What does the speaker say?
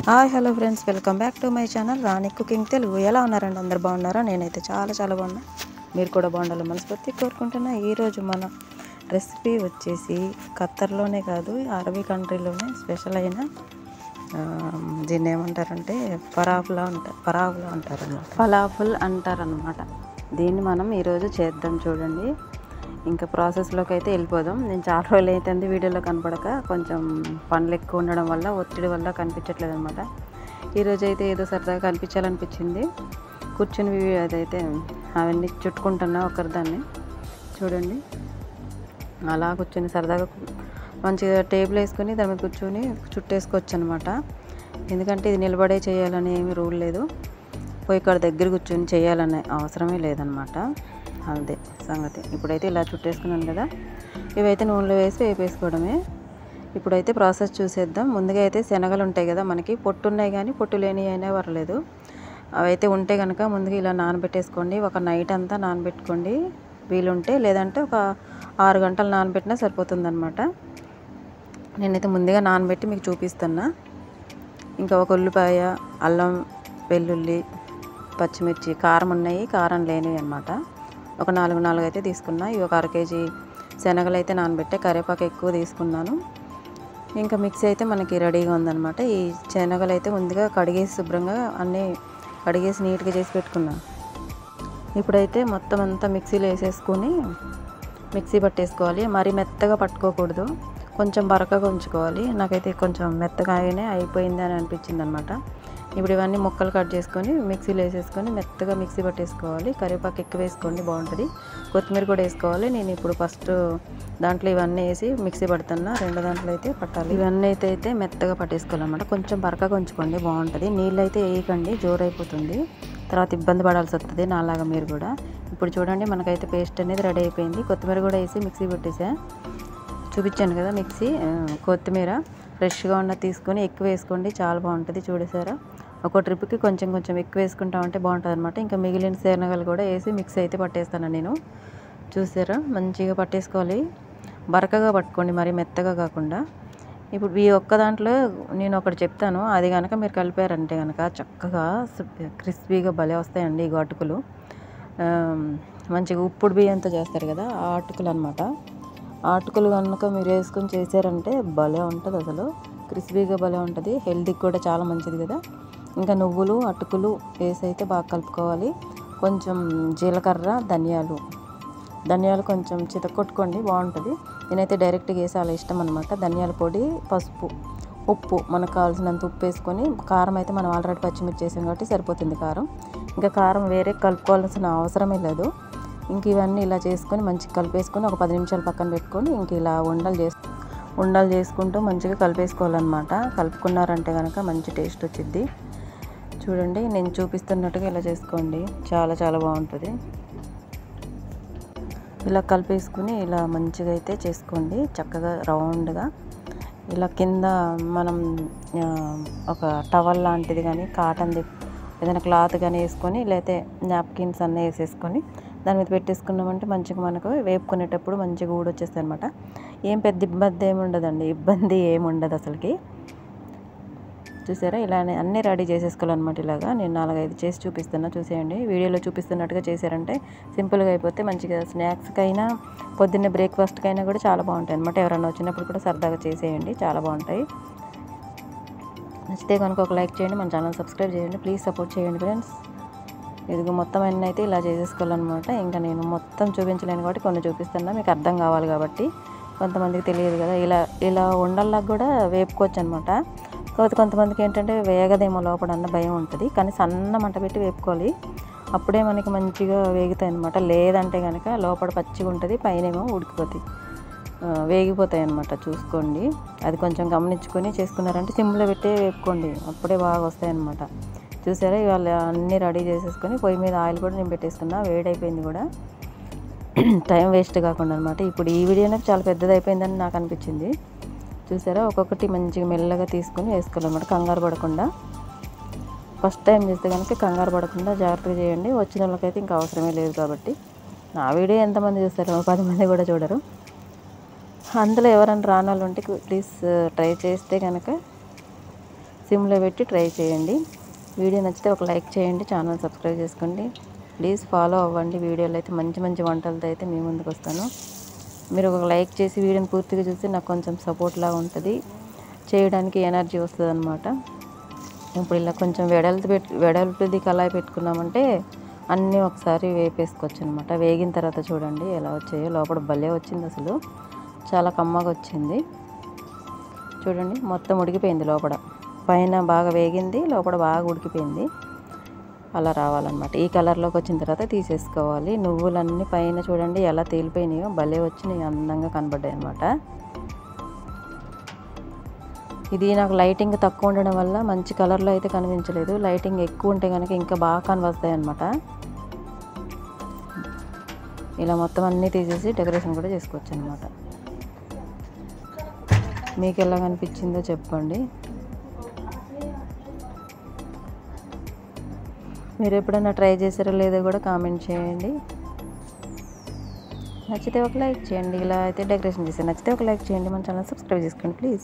Hi hello friends, welcome back to my channel Rani cooking Telugu. ఎలా ఉన్నారండి? అందరు బాగున్నారా? నేనైతే చాలా బాగున్నా. మీరు కూడా బాగుండాలి మనస్ఫూర్తి కోరుకుంటున్నా. ఈరోజు మన రెసిపీ వచ్చేసి ఖత్తర్లోనే కాదు, అరబీ కంట్రీలోనే స్పెషల్ అయిన దీన్ని ఏమంటారంటే ఫలాఫుల్ అంటారనమాట. దీన్ని మనం ఈరోజు చేద్దాం. చూడండి, ఇంకా ప్రాసెస్లోకి అయితే వెళ్ళిపోదాం. నేను చాలా రోజులు అవుతుంది వీడియోలో కనపడక, కొంచెం పనులు ఎక్కువ ఉండడం వల్ల, ఒత్తిడి వల్ల కనిపించట్లేదు అనమాట. ఈరోజు అయితే ఏదో సరదాగా కనిపించాలనిపించింది. కూర్చుని అదైతే అవన్నీ చుట్టుకుంటున్నా ఒకరిదాన్ని. చూడండి, అలా కూర్చొని సరదాగా మంచిగా టేబుల్ వేసుకొని దాని మీద కూర్చొని చుట్టేసుకోవచ్చు అనమాట. ఎందుకంటే ఇది నిలబడే చేయాలని ఏమీ రూల్ లేదు, పోయి ఇక్కడ దగ్గర కూర్చొని చేయాలనే అవసరమే లేదనమాట. అదే సంగతి. ఇప్పుడైతే ఇలా చుట్టేసుకున్నాను కదా, ఇవైతే నూనెలో వేసి వేపేసుకోవడమే. ఇప్పుడైతే ప్రాసెస్ చూసేద్దాం. ముందుగా అయితే శనగలు ఉంటాయి కదా, మనకి పొట్టు ఉన్నాయి కానీ పొట్టు లేని అయినా పర్లేదు. అవైతే ఉంటే కనుక ముందుగా ఇలా నానబెట్టేసుకోండి. ఒక నైట్ అంతా నానబెట్టుకోండి వీలుంటే, లేదంటే ఒక 6 గంటలు నానబెట్టినా సరిపోతుంది అనమాట. నేనైతే ముందుగా నానబెట్టి మీకు చూపిస్తున్నా. ఇంకా ఒక ఉల్లిపాయ, అల్లం, వెల్లుల్లి, పచ్చిమిర్చి, కారం ఉన్నాయి, కారం లేనివి అనమాట. ఒక 4 అయితే తీసుకున్నా. ఇవి ఒక 1/2 కేజీ శనగలు అయితే నానబెట్టే, కరివేపాకు ఎక్కువ తీసుకున్నాను. ఇంకా మిక్సీ అయితే మనకి రెడీగా ఉందన్నమాట. ఈ శనగలు అయితే ముందుగా కడిగేసి శుభ్రంగా అన్నీ కడిగేసి నీట్గా చేసి పెట్టుకున్నాను. ఇప్పుడైతే మొత్తం అంతా మిక్సీలో వేసేసుకొని మిక్సీ పట్టేసుకోవాలి. మరీ మెత్తగా పట్టుకోకూడదు, కొంచెం బరకగా ఉంచుకోవాలి. నాకైతే కొంచెం మెత్తగానే అయిపోయింది అని అనిపించింది అనమాట. ఇప్పుడు ఇవన్నీ ముక్కలు కట్ చేసుకొని మిక్సీలో వేసేసుకొని మెత్తగా మిక్సీ పట్టేసుకోవాలి. కరివేపాకు ఎక్కువ వేసుకోండి, బాగుంటుంది. కొత్తిమీర కూడా వేసుకోవాలి. నేను ఇప్పుడు ఫస్ట్ దాంట్లో ఇవన్నీ వేసి మిక్సీ పడుతున్నా. 2 దాంట్లో అయితే పట్టాలి. ఇవన్నీ అయితే మెత్తగా పట్టేసుకోవాలన్నమాట. కొంచెం బరకగా ఉంచుకోండి, బాగుంటుంది. నీళ్ళు అయితే వేయకండి, జోరైపోతుంది, తర్వాత ఇబ్బంది పడాల్సి వస్తుంది నాలాగా మీరు కూడా. ఇప్పుడు చూడండి, మనకైతే పేస్ట్ అనేది రెడీ అయిపోయింది. కొత్తిమీర కూడా వేసి మిక్సీ పట్టేసా, చూపించాను కదా మిక్సీ. కొత్తిమీర ఫ్రెష్గా ఉన్న తీసుకొని ఎక్కువ వేసుకోండి, చాలా బాగుంటుంది. చూడేసారా, ఒక ట్రిప్కి కొంచెం ఎక్కువ వేసుకుంటామంటే బాగుంటుంది అనమాట. ఇంకా మిగిలిన శనగలు కూడా వేసి మిక్సీ అయితే పట్టేస్తాను నేను. చూసారా, మంచిగా పట్టేసుకోవాలి. బరకగా పట్టుకోండి, మరి మెత్తగా కాకుండా. ఇప్పుడు ఈ ఒక్క దాంట్లో నేను ఒకటి చెప్తాను, అది కనుక మీరు కలిపారంటే కనుక చక్కగా క్రిస్పీగా భలే వస్తాయండి ఈ అటుకులు. మంచిగా ఉప్పుడు బియ్యంతో చేస్తారు కదా, ఆ అటుకులు అనమాట. ఆ అటుకులు కనుక మీరు వేసుకొని చేశారంటే భలే ఉంటుంది, అసలు క్రిస్పీగా భలే ఉంటుంది. హెల్త్కి కూడా చాలా మంచిది కదా. ఇంకా నువ్వులు, అటుకులు వేసి అయితే బాగా కలుపుకోవాలి. కొంచెం జీలకర్ర, ధనియాలు కొంచెం చితకొట్టుకోండి, బాగుంటుంది. నేనైతే డైరెక్ట్గా వేసి అలా ఇష్టం అనమాట. ధనియాల పొడి, పసుపు, ఉప్పు, మనకు కావాల్సినంత ఉప్పు వేసుకొని, కారం అయితే మనం ఆల్రెడీ పచ్చిమిర్చి చేసాం కాబట్టి సరిపోతుంది కారం. ఇంకా కారం వేరే కలుపుకోవాల్సిన అవసరమే లేదు. ఇంక ఇవన్నీ ఇలా చేసుకొని మంచిగా కలిపేసుకొని ఒక 10 నిమిషాలు పక్కన పెట్టుకొని, ఇంక ఇలా ఉండలు చేసుకుంటూ మంచిగా కలిపేసుకోవాలన్నమాట. కలుపుకున్నారంటే కనుక మంచి టేస్ట్ వచ్చింది. చూడండి, నేను చూపిస్తున్నట్టుగా ఇలా చేసుకోండి, చాలా బాగుంటుంది. ఇలా కలిపేసుకుని ఇలా మంచిగా అయితే చేసుకోండి, చక్కగా రౌండ్గా. ఇలా కింద మనం ఒక టవల్ లాంటిది కానీ, కాటన్ది ఏదైనా క్లాత్ కానీ వేసుకొని, లేకపోతే నాప్కిన్స్ అన్నీ వేసేసుకొని దాని మీద పెట్టేసుకున్నామంటే మంచిగా మనకు వేపుకునేటప్పుడు మంచిగా ఊడొచ్చేస్తాయి అనమాట. ఏం పెద్ద ఇబ్బంది ఏమి ఉండదు అసలుకి. చూసారా, ఇలానే అన్నీ రెడీ చేసేసుకోవాలన్నమాట. ఇలాగా నేను 4-5 చేసి చూపిస్తున్నా, చూసేయండి. వీడియోలో చూపిస్తున్నట్టుగా చేశారంటే సింపుల్గా అయిపోతే మంచిగా స్నాక్స్కైనా, పొద్దున్నే బ్రేక్ఫాస్ట్కైనా కూడా చాలా బాగుంటాయి అనమాట. ఎవరైనా వచ్చినప్పుడు కూడా సరదాగా చేసేయండి, చాలా బాగుంటాయి. నచ్చితే కనుక ఒక లైక్ చేయండి, మన ఛానల్ సబ్స్క్రైబ్ చేయండి, ప్లీజ్ సపోర్ట్ చేయండి ఫ్రెండ్స్. ఇదిగో మొత్తం అన్నీ అయితే ఇలా చేసేసుకోవాలన్నమాట. ఇంకా నేను మొత్తం చూపించలేను కాబట్టి కొన్ని చూపిస్తున్నా, మీకు అర్థం కావాలి కాబట్టి. కొంతమందికి తెలియదు కదా, ఇలా ఉండల్లాగా కూడా వేపుకోవచ్చు అనమాట. కాకపోతే కొంతమందికి ఏంటంటే వేగదేమో లోపల అన్న భయం ఉంటుంది, కానీ సన్న మంట పెట్టి వేపుకోవాలి, అప్పుడే మనకి మంచిగా వేగుతాయి అనమాట. లేదంటే కనుక లోపల పచ్చిగా ఉంటుంది, పైనేమో ఉడికిపోతాయి, వేగిపోతాయి అనమాట. చూసుకోండి, అది కొంచెం గమనించుకొని చేసుకున్నారంటే సిమ్లో పెట్టే వేపుకోండి, అప్పుడే బాగా వస్తాయి అనమాట. చూసారా, ఇవాళ అన్నీ రెడీ చేసేసుకొని పొయ్యి మీద ఆయిల్ కూడా నేను పెట్టేసుకున్నా, వేడైపోయింది కూడా, టైం వేస్ట్ కాకుండా అనమాట. ఇప్పుడు ఈ వీడియో అనేది చాలా పెద్దది అయిపోయిందని నాకు అనిపించింది. చూసారా, ఒక్కొక్కటి మంచిగా మెల్లగా తీసుకొని వేసుకోవాలన్నమాట, కంగారు పడకుండా. ఫస్ట్ టైం చేస్తే కనుక కంగారు పడకుండా జాగ్రత్తగా చేయండి. వచ్చిన వాళ్ళకైతే ఇంకా అవసరమే లేదు కాబట్టి. నా వీడియో ఎంతమంది చూస్తారు? 10 మంది కూడా చూడరు. అందులో ఎవరైనా రాని వాళ్ళు ఉంటే ప్లీజ్ ట్రై చేస్తే కనుక సిమ్లో పెట్టి ట్రై చేయండి. వీడియో నచ్చితే ఒక లైక్ చేయండి, ఛానల్ సబ్స్క్రైబ్ చేసుకోండి. ప్లీజ్ ఫాలో అవ్వండి. వీడియోలో అయితే మంచి మంచి వంటలతో అయితే మీ ముందుకు వస్తాను. మీరు ఒక లైక్ చేసి వీడియోని పూర్తిగా చూస్తే నాకు కొంచెం సపోర్ట్లా ఉంటుంది, చేయడానికి ఎనర్జీ వస్తుంది అనమాట. ఇప్పుడు ఇలా కొంచెం వెడల్పుది కళాయి పెట్టుకున్నామంటే అన్నీ ఒకసారి వేపేసుకోవచ్చు అనమాట. వేగిన తర్వాత చూడండి ఎలా వచ్చాయో. లోపల భలే వచ్చింది, అసలు చాలా కమ్మగా వచ్చింది. చూడండి మొత్తం ఉడికిపోయింది లోపల, పైన బాగా వేగింది, లోపల బాగా ఉడికిపోయింది. అలా రావాలన్నమాట. ఈ కలర్లోకి వచ్చిన తర్వాత తీసేసుకోవాలి. నువ్వులన్నీ పైన చూడండి ఎలా తేలిపోయినాయో, భలే వచ్చినాయి, అందంగా కనబడ్డాయి అన్నమాట. ఇది నాకు లైటింగ్ తక్కువ ఉండడం వల్ల మంచి కలర్లో అయితే కనిపించలేదు. లైటింగ్ ఎక్కువ ఉంటే కనుక ఇంకా బాగా కనబడతాయి అన్నమాట. ఇలా మొత్తం అన్నీ తీసేసి డెకరేషన్ కూడా చేసుకోవచ్చు అన్నమాట. మీకు ఎలా కనిపించిందో చెప్పండి. మీరు ఎప్పుడైనా ట్రై చేశారో లేదో కూడా కామెంట్ చేయండి. నచ్చితే ఒక లైక్ చేయండి. ఇలా అయితే డెకరేషన్ చేసి నచ్చితే ఒక లైక్ చేయండి. మన ఛానల్ సబ్స్క్రైబ్ చేసుకోండి ప్లీజ్.